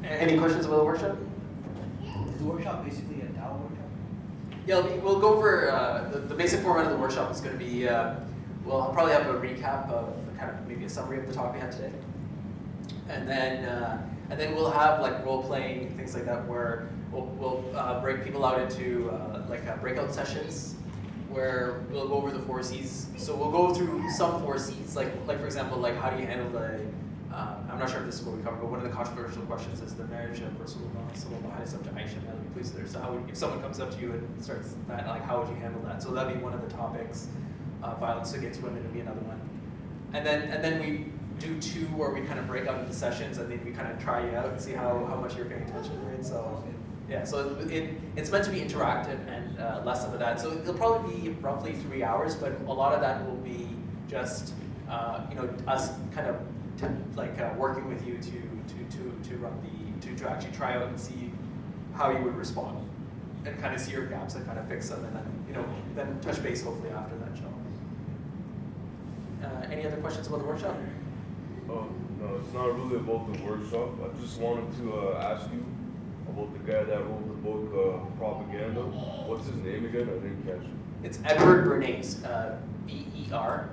Any questions about the workshop? Is the workshop basically a Dao workshop? Yeah, we'll go over the basic format of the workshop is going to be, we'll probably have a recap of kind of maybe a summary of the talk we had today. And then we'll have like role playing, things like that, where we'll break people out into breakout sessions where we'll go over the 4 C's. So we'll go through some 4 C's, like for example, like how do you handle the, I'm not sure if this is what we covered, but one of the controversial questions is the marriage of Rasulullah sallallahu alaihi wasallam to Aisha, may Allah be pleased with her. So how would, if someone comes up to you and starts that, like how would you handle that? So that'd be one of the topics. Violence against women would be another one. And then we do 2 where we kind of break out into sessions and then we kind of try you out and see how much you're paying attention, right? So yeah, so it's meant to be interactive and less of that. So it'll probably be roughly 3 hours, but a lot of that will be just us kind of working with you to run to actually try out and see how you would respond and kind of see your gaps and kind of fix them, and then touch base hopefully after that show. Any other questions about the workshop? No, it's not really about the workshop. I just wanted to ask you about the guy that wrote the book Propaganda. What's his name again? I didn't catch it. It's Edward Bernays, B-E-R.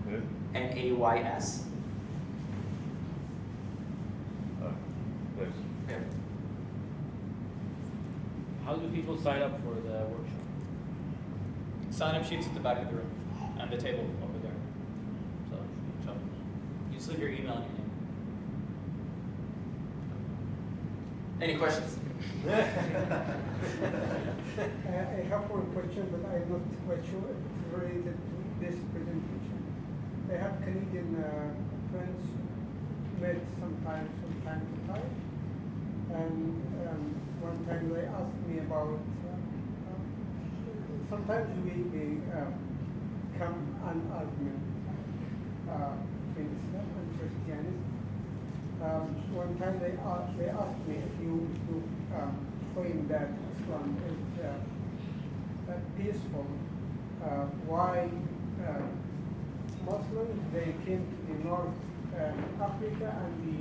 Okay. N-A-Y-S. Thanks. Okay. How do people sign up for the workshop? Sign-up sheets at the back of the room and the table over there. So you just leave your email and your name. Any questions? I have one question, but I'm not quite sure if it's related to this presentation. I have Canadian friends met sometimes from time to time, and one time they asked me about. Sometimes we come an argument between Islam and Christianity. One time they asked me if you claim that Islam is peaceful, why Muslims, they came to the North Africa and the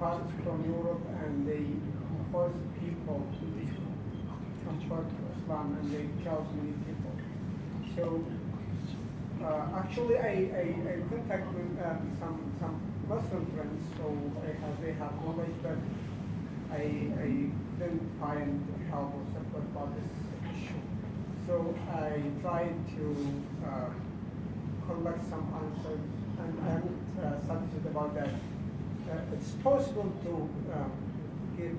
parts from Europe, and they forced people to convert to Islam, and they killed many people. So actually I contact with some Muslim friends, so they have knowledge, but I didn't find help or support about this issue. So I tried to collect some answers, and I'm satisfied about that. It's possible to give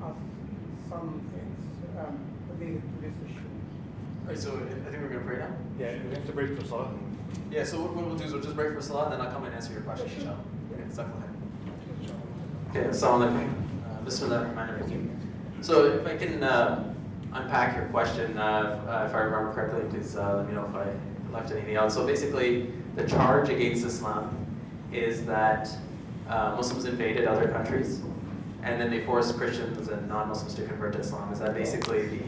us some things related to this issue. All right, so I think we're going to pray now. Yeah, we have to break for Salah. Yeah, so what we'll do is we'll just break for Salah, and then I'll come and answer your question, inshallah. Okay, assalamu alaikum. Bismillah ar-Rahman ar-Rahim. So if I can unpack your question, if I remember correctly, please let me know if I left anything out. So basically, the charge against Islam is that Muslims invaded other countries, and then they forced Christians and non-Muslims to convert to Islam. Is that basically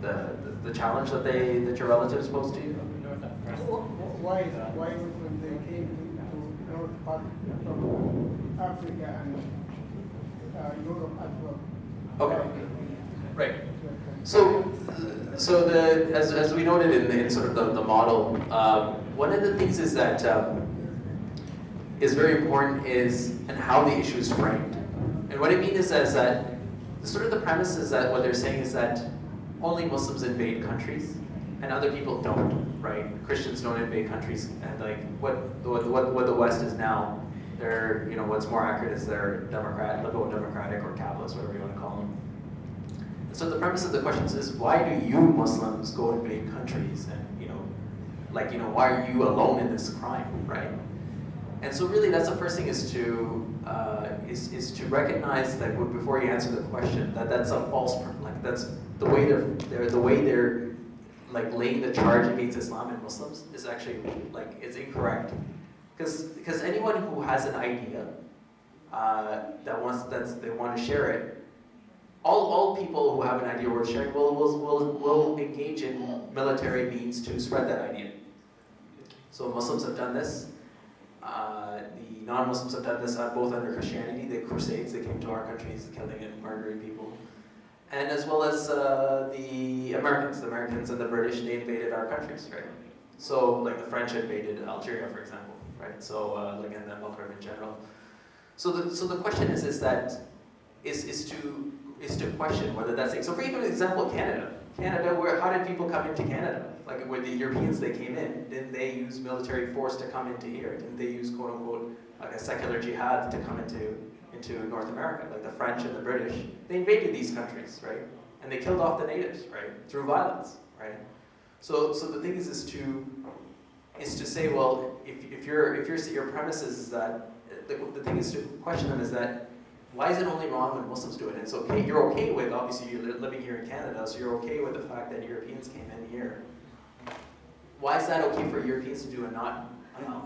the challenge that your relatives posed to you? Why when they came to North part from Africa and Europe as well? Okay. Right. So as we noted in sort of the model, one of the things is that is very important is and how the issue is framed. And what I mean is that sort of the premise is that what they're saying is that only Muslims invade countries and other people don't, right? Christians don't invade countries, and like what the West is now, they're, what's more accurate is they're liberal democratic or capitalist, whatever you want to call them. And so the premise of the question is why do you Muslims go invade countries, and why are you alone in this crime, right? And so really that's the first thing is to recognize that before you answer the question that's a false, that's the way they're laying the charge against Islam and Muslims is actually it's incorrect, because anyone who has an idea they want to share it, all people who have an idea worth sharing will engage in military means to spread that idea. So Muslims have done this. The non-Muslims have done this both under Christianity, the Crusades, they came to our countries killing and murdering people. And as well as the Americans and the British, they invaded our countries, right? So, like the French invaded Algeria, for example, right? So, like and the Maghreb in general. So the question is to question whether that's so. For even example, Canada, how did people come into Canada? Like with the Europeans, they came in. Didn't they use military force to come into here? Didn't they use quote unquote like a secular jihad to come into North America? Like the French and the British, they invaded these countries, right? And they killed off the natives, right? Through violence, right? So the thing is to say, well, if your premise is that the thing is to question them is that why is it only wrong when Muslims do it? And it's okay. You're okay with obviously you're living here in Canada, so you're okay with the fact that Europeans came in here. Why is that okay for Europeans to do and not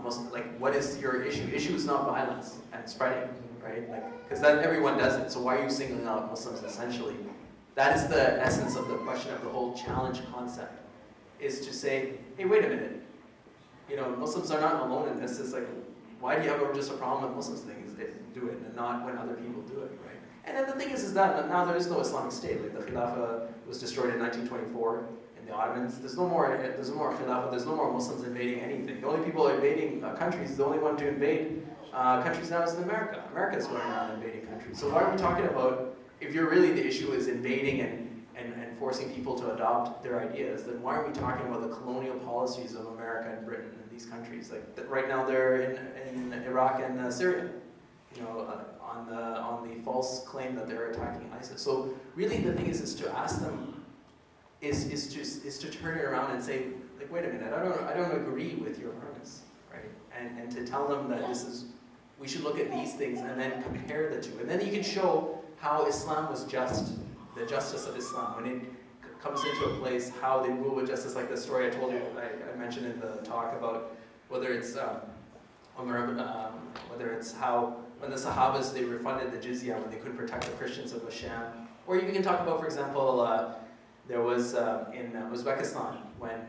Muslims? Like, what is your issue? Issue is not violence and spreading, right? Like, because that everyone does it. So why are you singling out Muslims essentially? That is the essence of the question of the whole challenge concept. Is to say, hey, wait a minute. You know, Muslims are not alone in this. It's like, why do you have just a problem with Muslims things? They do it, and not when other people do it, right? And then the thing is that now there is no Islamic State. Like the Khilafah was destroyed in 1924 in the Ottomans. There's no more Khilafah. There's no more Muslims invading anything. The only people invading countries, the only one to invade countries now is in America. America is going around invading countries. So why are we talking about, if you're really the issue is invading and forcing people to adopt their ideas, then why are we talking about the colonial policies of America and Britain and these countries? Like right now they're in Iraq and Syria, you know, on the false claim that they're attacking ISIS. So really the thing is to ask them, is to turn it around and say, like, wait a minute, I don't agree with your premise, right? And to tell them that we should look at these things and then compare the two. And then you can show how Islam was just, the justice of Islam, when it comes into a place, how they rule with justice, like the story I told you, I mentioned in the talk about whether it's whether it's how when the Sahabas, they refunded the jizya when they couldn't protect the Christians of Asham. Or you can talk about, for example, there was in Uzbekistan when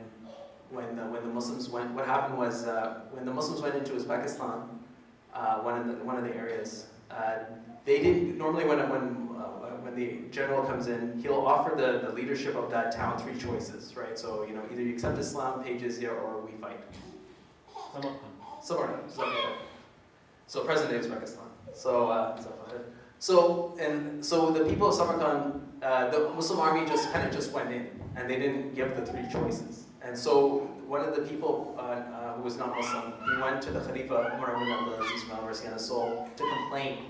the Muslims went. What happened was when the Muslims went into Uzbekistan, one of the areas, they didn't normally when the general comes in, he'll offer the leadership of that town 3 choices, right? So you know, either you accept Islam, pay jizya, or we fight. Somewhere. So present day Uzbekistan. So the people of Samarkand, the Muslim army just went in, and they didn't give the 3 choices. And so one of the people who was not Muslim, he went to the Khalifa Umar ibn Abdulaziz bin al-Mersi on his soul to complain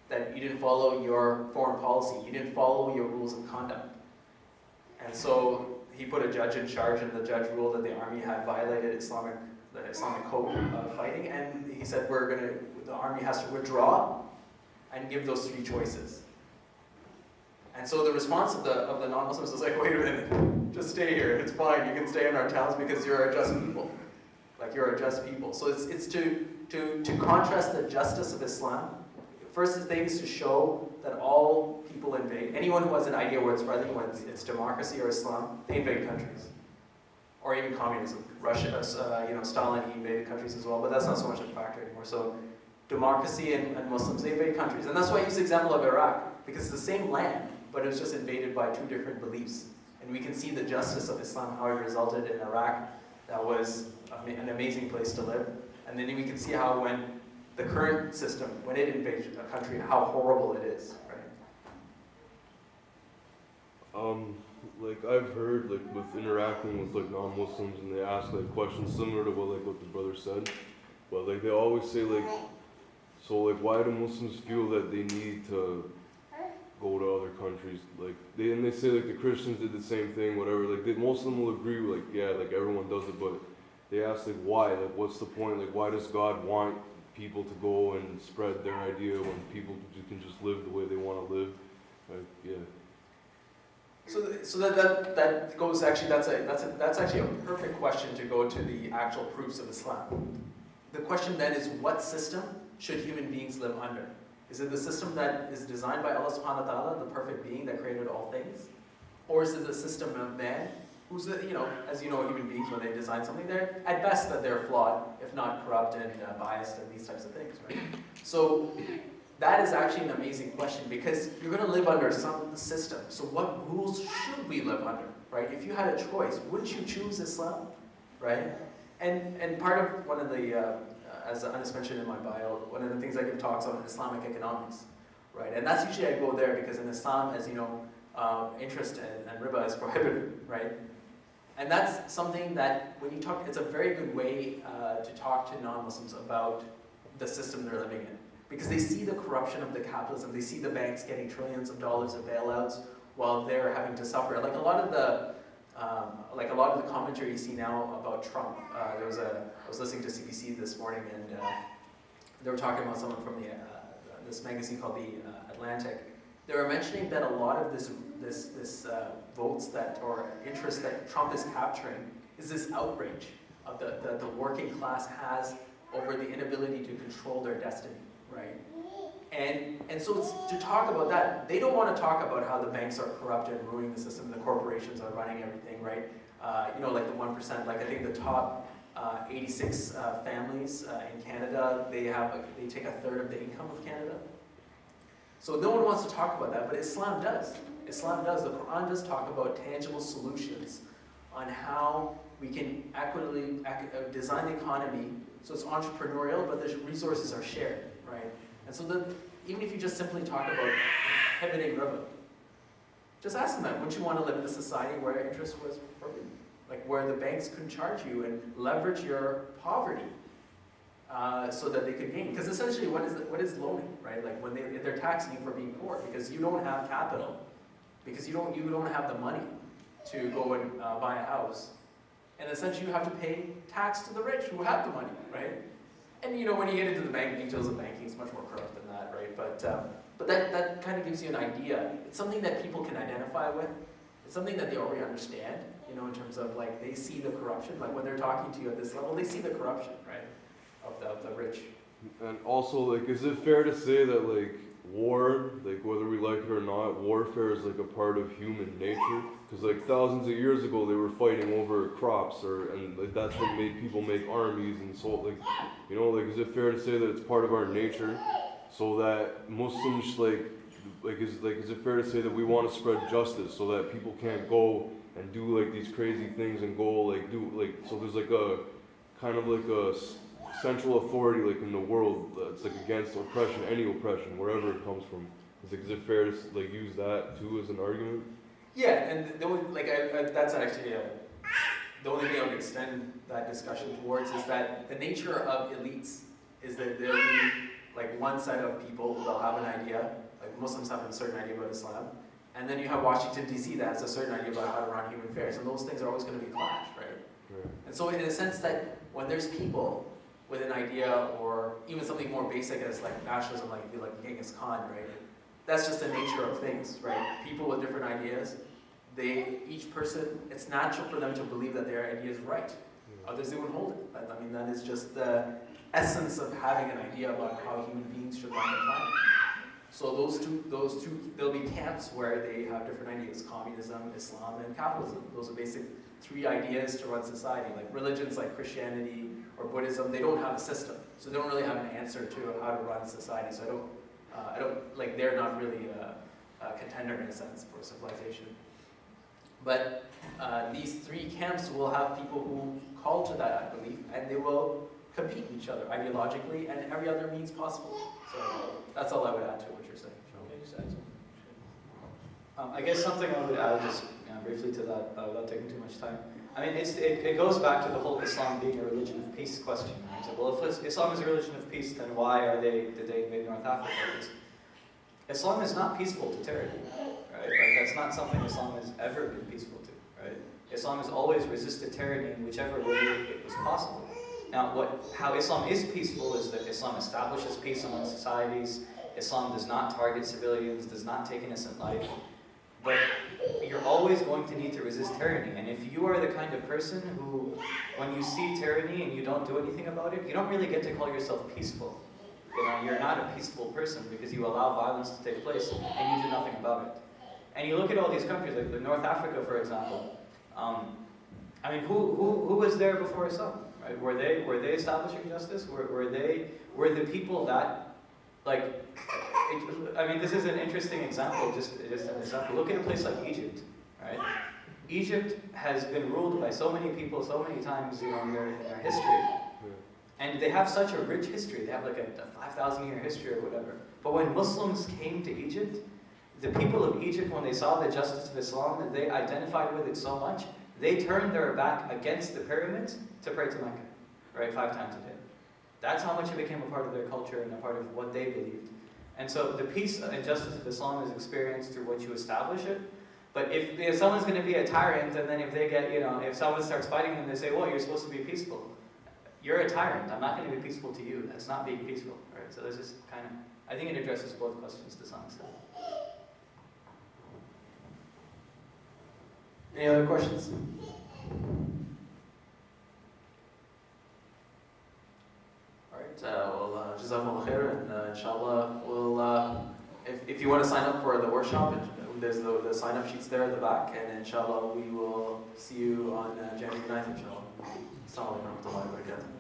that you didn't follow your foreign policy, you didn't follow your rules of conduct. And so he put a judge in charge, and the judge ruled that the army had violated the Islamic code of fighting, and he said the army has to withdraw and give those 3 choices. And so the response of the non-Muslims was like, wait a minute, just stay here, it's fine, you can stay in our towns because you're a just people. Like, you're a just people. So it's to contrast the justice of Islam. First thing is to show that all people invade. Anyone who has an idea where it's spreading, whether it's democracy or Islam, they invade countries. Or even communism. Russia, Stalin, he invaded countries as well, but that's not so much a factor anymore. So democracy and Muslims, they invade countries. And that's why I use the example of Iraq, because it's the same land, but it was just invaded by 2 different beliefs. And we can see the justice of Islam, how it resulted in Iraq. That was an amazing place to live. And then we can see how when the current system, when it invades a country, how horrible it is, right? Like I've heard, like with interacting with like non-Muslims, and they ask like questions similar to what the brother said, but like they always say like, so like why do Muslims feel that they need to go to other countries? Like they say like the Christians did the same thing, whatever. Like most of them will agree, like yeah, like everyone does it, but they ask like why? Like what's the point? Like why does God want people to go and spread their idea when people can just live the way they want to live? Like yeah. So that goes actually, that's actually a perfect question to go to the actual proofs of Islam. The question then is, what system should human beings live under? Is it the system that is designed by Allah subhanahu wa ta'ala, the perfect being that created all things? Or is it the system of man who's, as you know, human beings, when they design something, they're, at best, that they're flawed, if not corrupt and biased and these types of things, right? So that is actually an amazing question, because you're going to live under some system. So what rules should we live under, right? If you had a choice, wouldn't you choose Islam, right? And part of one of the, as Anas mentioned in my bio, one of the things I give talks on is Islamic economics, right? And that's usually I go there because in Islam, as you know, interest and riba is prohibited, right? And that's something that when you talk, it's a very good way to talk to non-Muslims about the system they're living in. Because they see the corruption of the capitalism, they see the banks getting trillions of dollars of bailouts while they're having to suffer. Like a lot of the commentary you see now about Trump. I was listening to CBC this morning, and they were talking about someone from this magazine called The Atlantic. They were mentioning that a lot of this votes or interest that Trump is capturing is this outrage of the working class has over the inability to control their destiny, right? And so it's to talk about that. They don't want to talk about how the banks are corrupt and ruining the system, the corporations are running everything, right? Like the 1%, like I think the top 86 families in Canada, they take a third of the income of Canada. So no one wants to talk about that, but Islam does. Islam does. The Quran does talk about tangible solutions on how we can equitably design the economy so it's entrepreneurial, but the resources are shared, right? And so even if you just simply talk about prohibiting riba, just ask them that. Wouldn't you want to live in a society where interest was forbidden? Like where the banks couldn't charge you and leverage your poverty so that they could gain? Because essentially, what is loaning, right? Like when they're taxing you for being poor because you don't have capital, because you don't have the money to go and buy a house, and essentially you have to pay tax to the rich who have the money, right? And when you get into the bank details of banking, it's much more corrupt than that, right? But that kind of gives you an idea. It's something that people can identify with. It's something that they already understand, in terms of like they see the corruption. Like when they're talking to you at this level, they see the corruption, right, of the rich. And also, like, is it fair to say that, like, war, like, whether we like it or not, warfare is, like, a part of human nature? Because, like, thousands of years ago, they were fighting over crops, and like, that's what made people make armies, and so, like, is it fair to say that it's part of our nature, so that Muslims, is it fair to say that we want to spread justice, so that people can't go and do, like, these crazy things and go, so there's, like, a, kind of, like, a central authority, like, in the world that's, like, against oppression, any oppression, wherever it comes from. Is it fair to, like, use that, too, as an argument? Yeah, and the only, that's actually the only thing I would extend that discussion towards is that the nature of elites is that there'll be, like, one set of people who will have an idea, like Muslims have a certain idea about Islam, and then you have Washington, D.C. that has a certain idea about how to run human affairs, and those things are always going to be clashed, right? And so in a sense that when there's people with an idea, or even something more basic as like nationalism, like Genghis Khan, right? That's just the nature of things, right? People with different ideas, each person, it's natural for them to believe that their idea is right. Others, they wouldn't hold it. I mean, that is just the essence of having an idea about how human beings should run the planet. So those two, there'll be camps where they have different ideas: communism, Islam, and capitalism. Those are basic three ideas to run society. Like religions like Christianity or Buddhism, they don't have a system, so they don't really have an answer to how to run society. So they're not really a contender in a sense for civilization. But these three camps will have people who call to that belief, and they will compete with each other ideologically and every other means possible. So that's all I would add to what you're saying. Okay, just add something. I guess something I would add just briefly to that, without taking too much time. I mean, it goes back to the whole Islam being a religion of peace question. Right? So, well, if Islam is a religion of peace, then why did they invade North Africa? Islam is not peaceful to tyranny, right? Like, that's not something Islam has ever been peaceful to, right? Islam has always resisted tyranny in whichever way it was possible. Now, how Islam is peaceful is that Islam establishes peace among societies. Islam does not target civilians, does not take innocent life. But you're always going to need to resist tyranny. And if you are the kind of person who, when you see tyranny and you don't do anything about it, you don't really get to call yourself peaceful. You're not a peaceful person because you allow violence to take place and you do nothing about it. And you look at all these countries, like North Africa, for example. I mean, who was there before Islam? Right? Were they establishing justice? Were the people that, like, I mean, this is an interesting example. Just an example. Look at a place like Egypt, right? Egypt has been ruled by so many people so many times, you know, in their history. And they have such a rich history. They have like a 5,000-year history or whatever. But when Muslims came to Egypt, the people of Egypt, when they saw the justice of Islam, and they identified with it so much, they turned their back against the pyramids to pray to Mecca, right, 5 times a day. That's how much it became a part of their culture and a part of what they believed. And so the peace and justice of Islam is experienced through what you establish it. But if someone's going to be a tyrant, and then if they get, you know, if someone starts fighting them, they say, well, you're supposed to be peaceful. You're a tyrant. I'm not going to be peaceful to you. That's not being peaceful, right? So this is kind of, I think it addresses both questions to some extent. Any other questions? All right. Well, Jazakumullah khair, and inshallah, we'll, if you want to sign up for the workshop, there's the sign-up sheets there at the back, and inshallah, we will see you on January 9th, inshallah. Assalamu alaikum warahmatullahi wabarakatuh.